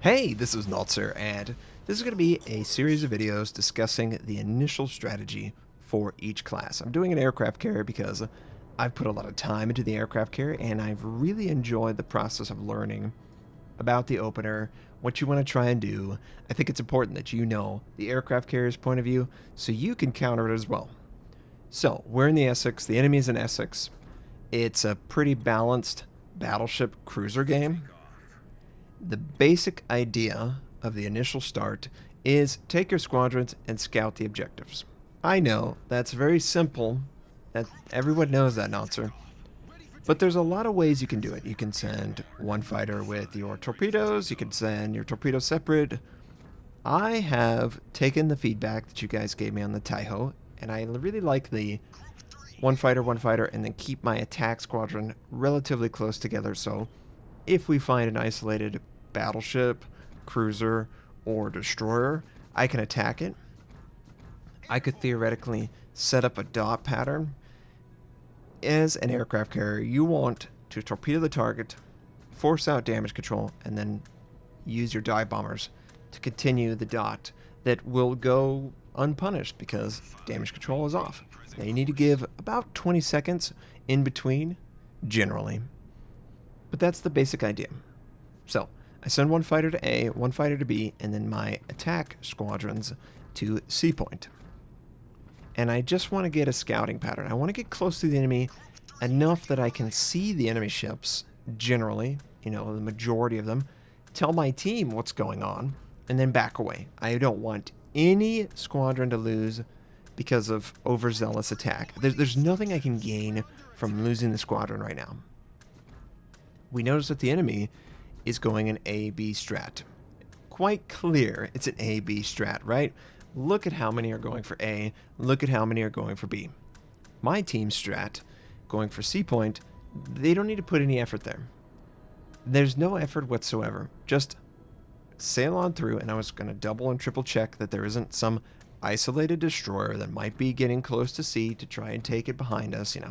Hey, this is Notser, and this is going to be a series of videos discussing the initial strategy for each class. I'm doing an aircraft carrier because I've put a lot of time into the aircraft carrier, and I've really enjoyed the process of learning about the opener, what you want to try and do. I think it's important that you know the aircraft carrier's point of view so you can counter it as well. So, we're in the Essex, the enemy is in Essex. It's a pretty balanced battleship cruiser game. The basic idea of the initial start is take your squadrons and scout the objectives. I know that's very simple, that everyone knows that, Notser. But there's a lot of ways you can do it. You can send one fighter with your torpedoes, you can send your torpedoes separate. I have taken the feedback that you guys gave me on the Taiho, and I really like the one fighter, and then keep my attack squadron relatively close together, so if we find an isolated battleship, cruiser, or destroyer, I can attack it. I could theoretically set up a dot pattern. As an aircraft carrier, you want to torpedo the target, force out damage control, and then use your dive bombers to continue the dot that will go unpunished because damage control is off. Now you need to give about 20 seconds in between, generally. But that's the basic idea. So, I send one fighter to A, one fighter to B, and then my attack squadrons to C point. And I just want to get a scouting pattern. I want to get close to the enemy enough that I can see the enemy ships, generally, the majority of them, tell my team what's going on, and then back away. I don't want any squadron to lose because of overzealous attack. There's nothing I can gain from losing the squadron right now. We notice that the enemy is going an A-B strat. Quite clear it's an A-B strat, right? Look at how many are going for A, look at how many are going for B. My team strat, going for C point, they don't need to put any effort there. There's no effort whatsoever. Just sail on through, and I was going to double and triple check that there isn't some isolated destroyer that might be getting close to C to try and take it behind us, You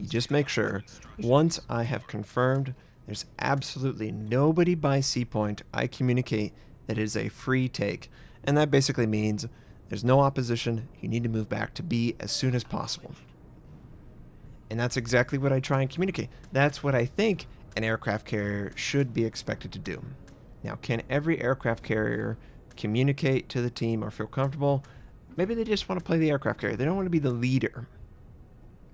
just make sure, once I have confirmed there's absolutely nobody by C point, I communicate that it is a free take. And that basically means there's no opposition, you need to move back to B as soon as possible. And that's exactly what I try and communicate. That's what I think an aircraft carrier should be expected to do. Now, can every aircraft carrier communicate to the team or feel comfortable? Maybe they just want to play the aircraft carrier. They don't want to be the leader.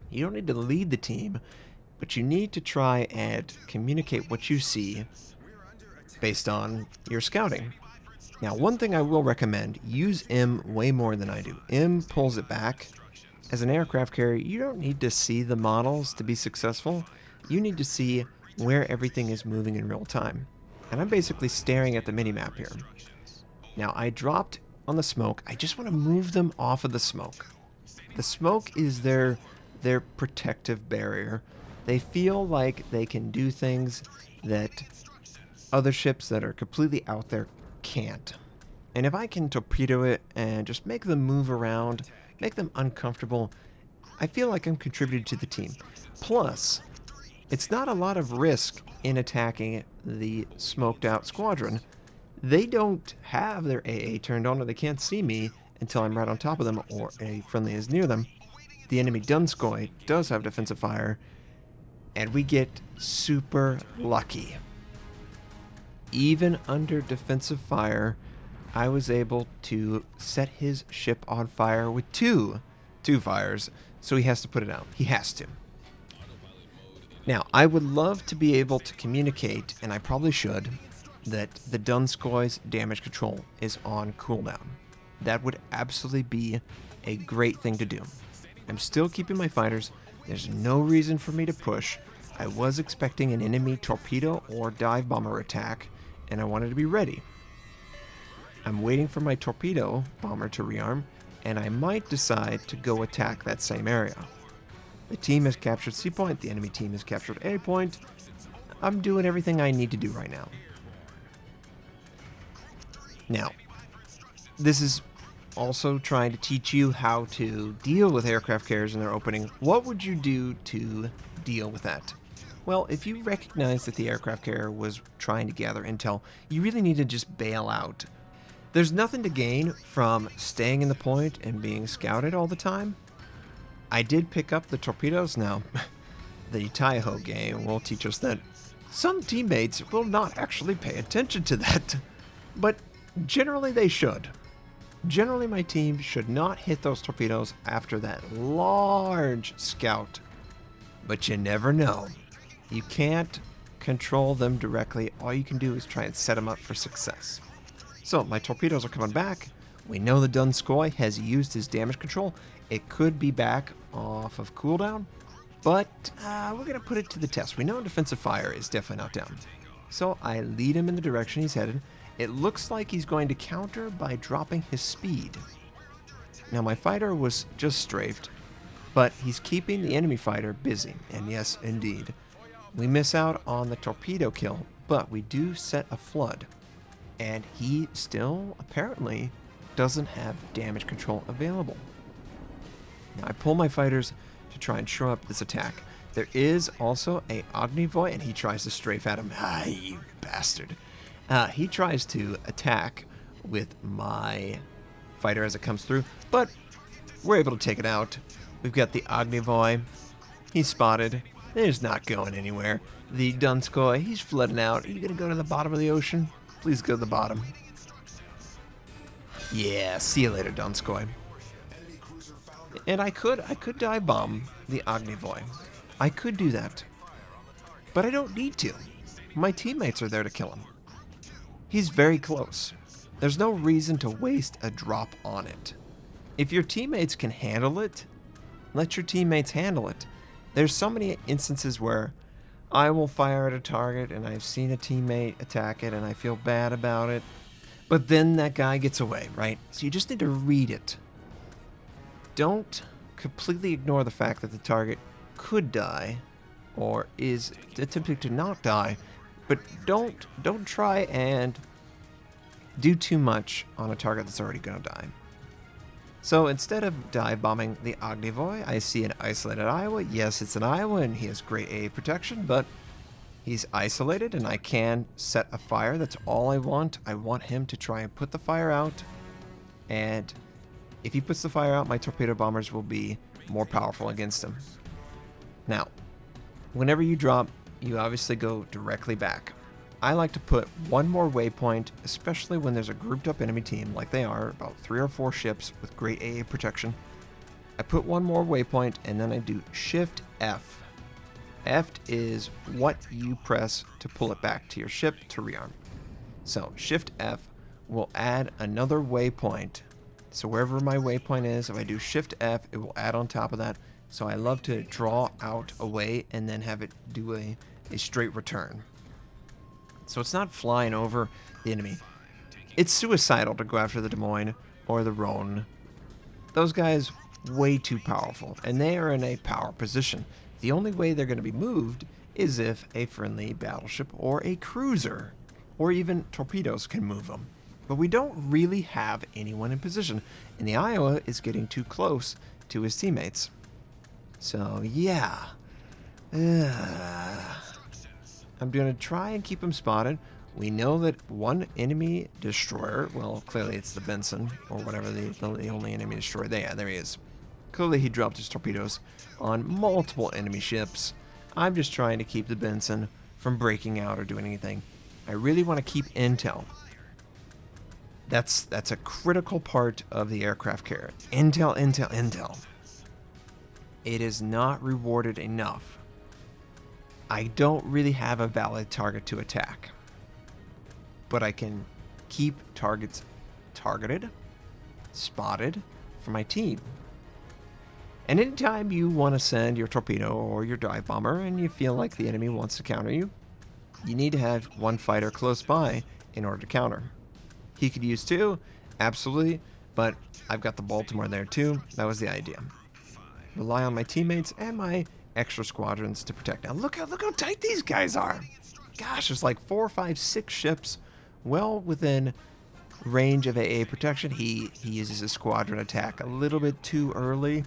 You don't need to lead the team, but you need to try and communicate what you see based on your scouting. Now, one thing I will recommend, use M way more than I do. M pulls it back. As an aircraft carrier, you don't need to see the models to be successful. You need to see where everything is moving in real time. And I'm basically staring at the minimap here. Now, I dropped on the smoke. I just want to move them off of the smoke. The smoke is their protective barrier. They feel like they can do things that other ships that are completely out there can't. And if I can torpedo it and just make them move around, make them uncomfortable, I feel like I'm contributing to the team. Plus, it's not a lot of risk in attacking the smoked out squadron. They don't have their AA turned on, or they can't see me until I'm right on top of them or a friendly is near them. The enemy Dunskoy does have defensive fire, and we get super lucky. Even under defensive fire, I was able to set his ship on fire with two fires, so he has to put it out. He has to. Now, I would love to be able to communicate, and I probably should, that the Dunskoy's damage control is on cooldown. That would absolutely be a great thing to do. I'm still keeping my fighters. There's no reason for me to push. I was expecting an enemy torpedo or dive bomber attack, and I wanted to be ready. I'm waiting for my torpedo bomber to rearm, and I might decide to go attack that same area. The team has captured C point, the enemy team has captured A point. I'm doing everything I need to do right now. Now, this is also trying to teach you how to deal with aircraft carriers in their opening. What would you do to deal with that? Well, if you recognize that the aircraft carrier was trying to gather intel, you really need to just bail out. There's nothing to gain from staying in the point and being scouted all the time. I did pick up the torpedoes now. The Taiho game will teach us that some teammates will not actually pay attention to that, but generally they should. Generally my team should not hit those torpedoes after that large scout, but you never know. You can't control them directly. All you can do is try and set them up for success. So my torpedoes are coming back. We know the Donskoy has used his damage control. It could be back off of cooldown, but we're going to put it to the test. We know defensive fire is definitely not down. So I lead him in the direction he's headed. It looks like he's going to counter by dropping his speed. Now my fighter was just strafed, but he's keeping the enemy fighter busy. And yes, indeed, we miss out on the torpedo kill, but we do set a flood. And he still apparently doesn't have damage control available. Now I pull my fighters to try and shore up this attack. There is also a Ognivoy, and he tries to strafe at him. Ah, you bastard. He tries to attack with my fighter as it comes through, but we're able to take it out. We've got the Ognivoy. He's spotted. He's not going anywhere. The Donskoy, he's flooding out. Are you going to go to the bottom of the ocean? Please go to the bottom. Yeah, see you later, Donskoy. And I could dive bomb the Ognivoy. I could do that. But I don't need to. My teammates are there to kill him. He's very close. There's no reason to waste a drop on it. If your teammates can handle it, let your teammates handle it. There's so many instances where I will fire at a target and I've seen a teammate attack it and I feel bad about it. But then that guy gets away, right? So you just need to read it. Don't completely ignore the fact that the target could die or is attempting to not die, but don't try and do too much on a target that's already going to die. So instead of dive bombing the Ognivoy, I see an isolated Iowa. Yes, it's an Iowa and he has great AA protection, but he's isolated and I can set a fire. That's all I want. I want him to try and put the fire out, and if he puts the fire out, my torpedo bombers will be more powerful against him. Now, whenever you drop, you obviously go directly back. I like to put one more waypoint, especially when there's a grouped up enemy team like they are, about 3 or 4 ships with great AA protection. I put one more waypoint and then I do Shift F. F is what you press to pull it back to your ship to rearm. So Shift F will add another waypoint. So wherever my waypoint is, if I do Shift F, it will add on top of that. So I love to draw out a way and then have it do a straight return. So it's not flying over the enemy. It's suicidal to go after the Des Moines or the Rhone. Those guys, way too powerful, and they are in a power position. The only way they're going to be moved is if a friendly battleship or a cruiser or even torpedoes can move them. But we don't really have anyone in position, and the Iowa is getting too close to his teammates. So yeah, I'm going to try and keep him spotted. We know that one enemy destroyer, well, clearly it's the Benson, or whatever the only enemy destroyer. There he is. Clearly he dropped his torpedoes on multiple enemy ships. I'm just trying to keep the Benson from breaking out or doing anything. I really want to keep intel. That's a critical part of the aircraft carrier. Intel, intel, intel. It is not rewarded enough. I don't really have a valid target to attack, but I can keep targets targeted, spotted for my team. And anytime you want to send your torpedo or your dive bomber and you feel like the enemy wants to counter you, you need to have one fighter close by in order to counter. He could use 2, absolutely, but I've got the Baltimore there too. That was the idea. Rely on my teammates and my extra squadrons to protect. Now look how tight these guys are. Gosh, there's like 4, 5, 6 ships well within range of AA protection. He uses a squadron attack a little bit too early,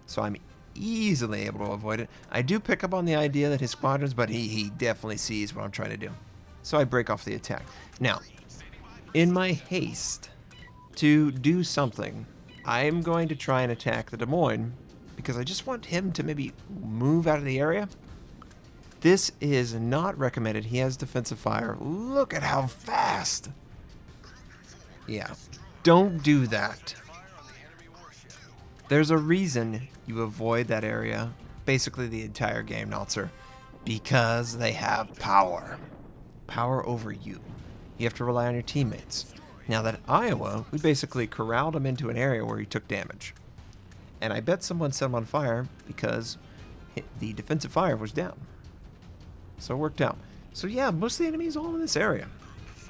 so I'm easily able to avoid it. I do pick up on the idea that his squadrons, but he definitely sees what I'm trying to do. So I break off the attack. Now, in my haste to do something, I'm going to try and attack the Des Moines because I just want him to maybe move out of the area. This is not recommended. He has defensive fire. Look at how fast. Yeah, don't do that. There's a reason you avoid that area, basically the entire game, Notser, because they have power. Power over you. You have to rely on your teammates. Now that Iowa, we basically corralled him into an area where he took damage. And I bet someone set him on fire because the defensive fire was down. So it worked out. So yeah, most of the enemy is all in this area.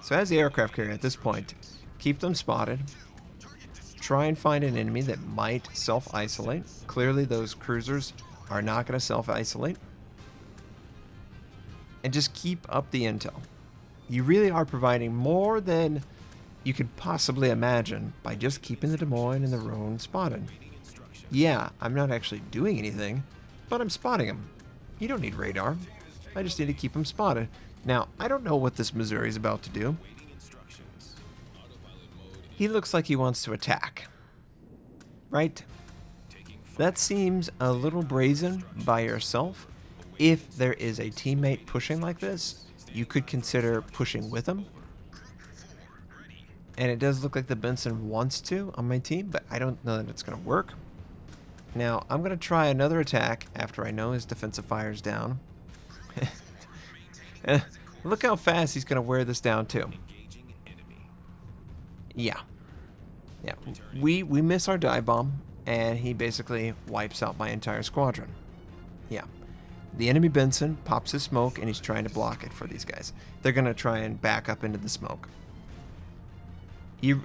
So as the aircraft carrier at this point, keep them spotted. Try and find an enemy that might self-isolate. Clearly those cruisers are not going to self-isolate. And just keep up the intel. You really are providing more than you could possibly imagine by just keeping the Des Moines and the Rhone spotted. Yeah, I'm not actually doing anything, but I'm spotting them. You don't need radar. I just need to keep them spotted. Now, I don't know what this Missouri is about to do. He looks like he wants to attack. Right? That seems a little brazen by yourself. If there is a teammate pushing like this, you could consider pushing with him. And it does look like the Benson wants to on my team, but I don't know that it's going to work. Now, I'm going to try another attack after I know his defensive fire is down. Look how fast he's going to wear this down, too. Yeah. Yeah. We miss our dive bomb, and he basically wipes out my entire squadron. Yeah. The enemy Benson pops his smoke, and he's trying to block it for these guys. They're going to try and back up into the smoke.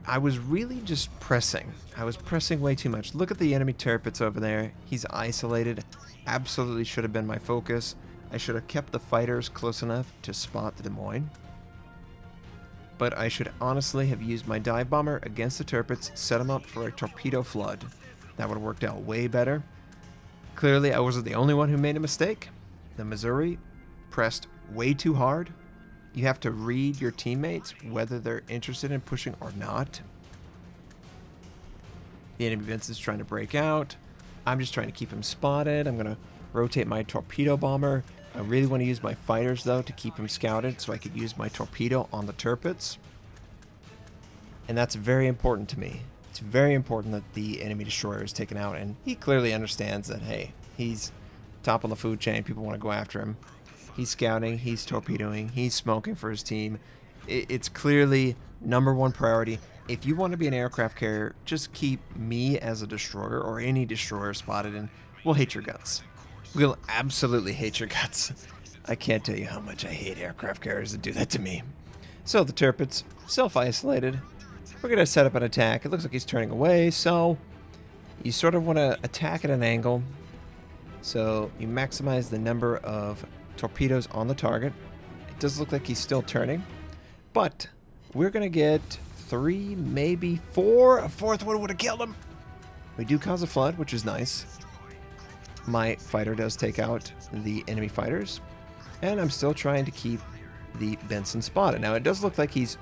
I was really just pressing. I was pressing way too much. Look at the enemy turrets over there. He's isolated. Absolutely should have been my focus. I should have kept the fighters close enough to spot the Des Moines. But I should honestly have used my dive bomber against the turrets, set them up for a torpedo flood. That would have worked out way better. Clearly, I wasn't the only one who made a mistake. The Missouri pressed way too hard. You have to read your teammates, whether they're interested in pushing or not. The enemy Benson's trying to break out. I'm just trying to keep him spotted. I'm going to rotate my torpedo bomber. I really want to use my fighters, though, to keep him scouted so I could use my torpedo on the turrets. And that's very important to me. It's very important that the enemy destroyer is taken out, and he clearly understands that, hey, he's top on the food chain. People want to go after him. He's scouting, he's torpedoing, he's smoking for his team. It's clearly #1 priority. If you want to be an aircraft carrier, just keep me as a destroyer or any destroyer spotted, and we'll hate your guts. We'll absolutely hate your guts. I can't tell you how much I hate aircraft carriers that do that to me. So the turrets self-isolated. We're going to set up an attack. It looks like he's turning away, so you sort of want to attack at an angle. So you maximize the number of torpedoes on the target. It does look like he's still turning, but we're going to get 3, maybe 4. A 4th one would have killed him. We do cause a flood, which is nice. My fighter does take out the enemy fighters, and I'm still trying to keep the Benson spotted. Now, it does look like he's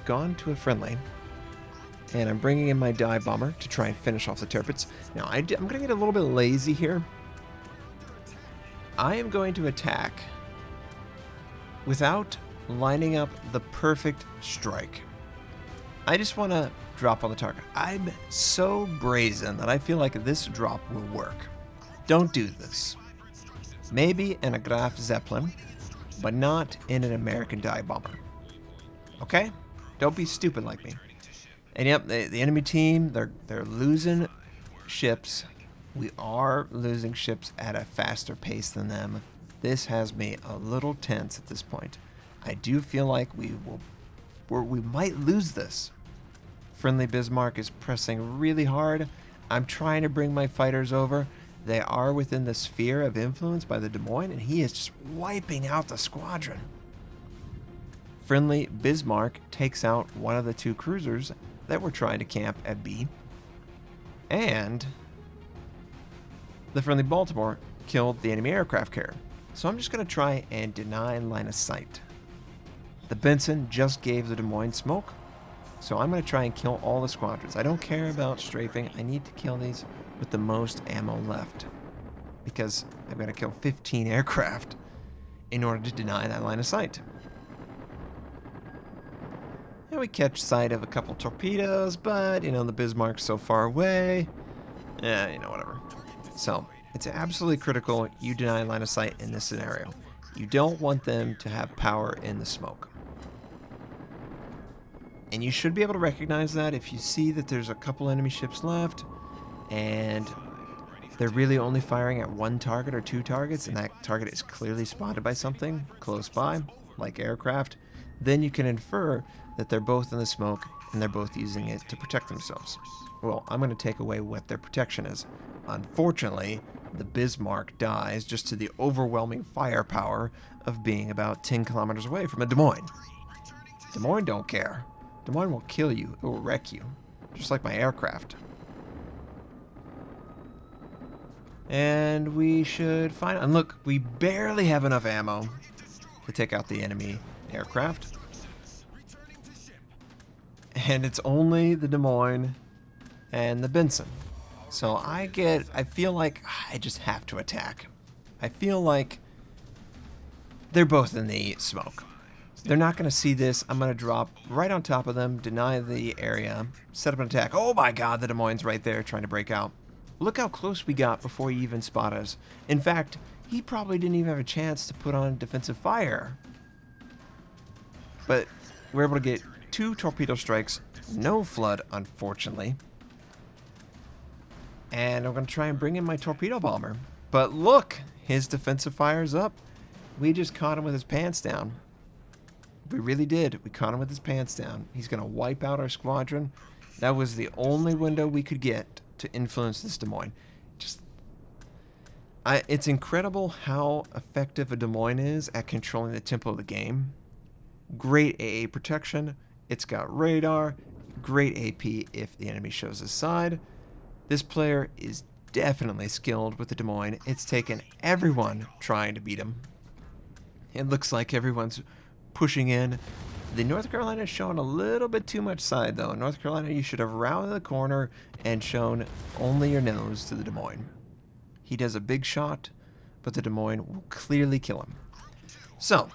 gone to a friendly, and I'm bringing in my dive bomber to try and finish off the turrets. Now, I'm going to get a little bit lazy here. I am going to attack without lining up the perfect strike. I just want to drop on the target. I'm so brazen that I feel like this drop will work. Don't do this. Maybe in a Graf Zeppelin, but not in an American dive bomber. Okay? Don't be stupid like me. And yep, the enemy team, they're losing ships. We are losing ships at a faster pace than them. This has me a little tense at this point. I do feel like we might lose this. Friendly Bismarck is pressing really hard. I'm trying to bring my fighters over. They are within the sphere of influence by the Des Moines, and he is just wiping out the squadron. Friendly Bismarck takes out one of the 2 cruisers that were trying to camp at B. And The friendly Baltimore killed the enemy aircraft carrier. So I'm just going to try and deny line of sight. The Benson just gave the Des Moines smoke. So I'm going to try and kill all the squadrons. I don't care about strafing. I need to kill these with the most ammo left. Because I've got to kill 15 aircraft in order to deny that line of sight. And we catch sight of a couple torpedoes, but, you know, the Bismarck's so far away. Yeah, you know, whatever. So, it's absolutely critical you deny line of sight in this scenario. You don't want them to have power in the smoke. And you should be able to recognize that if you see that there's a couple enemy ships left, and they're really only firing at one target or two targets, and that target is clearly spotted by something close by, like aircraft, then you can infer that they're both in the smoke and they're both using it to protect themselves. Well, I'm going to take away what their protection is. Unfortunately, the Bismarck dies just to the overwhelming firepower of being about 10 kilometers away from a Des Moines. Des Moines don't care. Des Moines will kill you. It will wreck you. Just like my aircraft. And we should find... And look, we barely have enough ammo to take out the enemy aircraft. And it's only the Des Moines and the Benson. So I feel like I just have to attack. I feel like they're both in the smoke. They're not going to see this. I'm going to drop right on top of them, deny the area, set up an attack. Oh my god, the Des Moines right there trying to break out. Look how close we got before he even spotted us. In fact, he probably didn't even have a chance to put on defensive fire. But we're able to get 2 torpedo strikes, no flood, unfortunately. And I'm going to try and bring in my torpedo bomber. But look, his defensive fire's up. We just caught him with his pants down. We really did. We caught him with his pants down. He's going to wipe out our squadron. That was the only window we could get to influence this Des Moines. It's incredible how effective a Des Moines is at controlling the tempo of the game. Great AA protection. It's got radar. Great AP if the enemy shows his side. This player is definitely skilled with the Des Moines. It's taken everyone trying to beat him. It looks like everyone's pushing in. The North Carolina is showing a little bit too much side, though. North Carolina, you should have rounded the corner and shown only your nose to the Des Moines. He does a big shot, but the Des Moines will clearly kill him. So,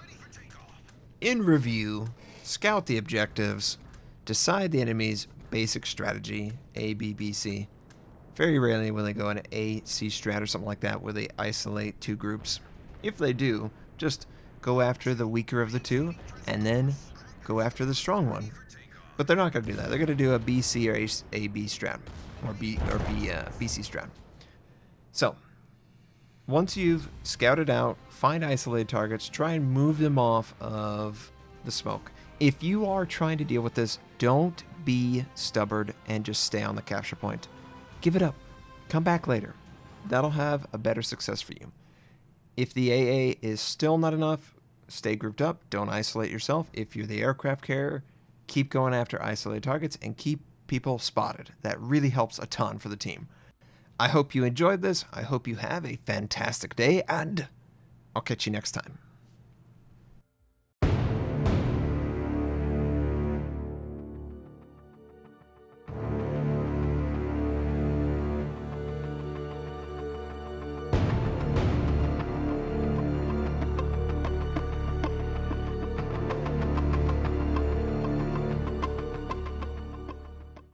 in review, scout the objectives, decide the enemy's basic strategy, A, B, B, C. Very rarely will they go into A, C strat or something like that where they isolate 2 groups. If they do, just go after the weaker of the 2 and then go after the strong one. But they're not going to do that. They're going to do a BC or A B strat or BC strat. So, once you've scouted out, find isolated targets, try and move them off of the smoke. If you are trying to deal with this, don't be stubborn and just stay on the capture point. Give it up. Come back later. That'll have a better success for you. If the AA is still not enough, stay grouped up. Don't isolate yourself. If you're the aircraft carrier, keep going after isolated targets and keep people spotted. That really helps a ton for the team. I hope you enjoyed this. I hope you have a fantastic day, and I'll catch you next time.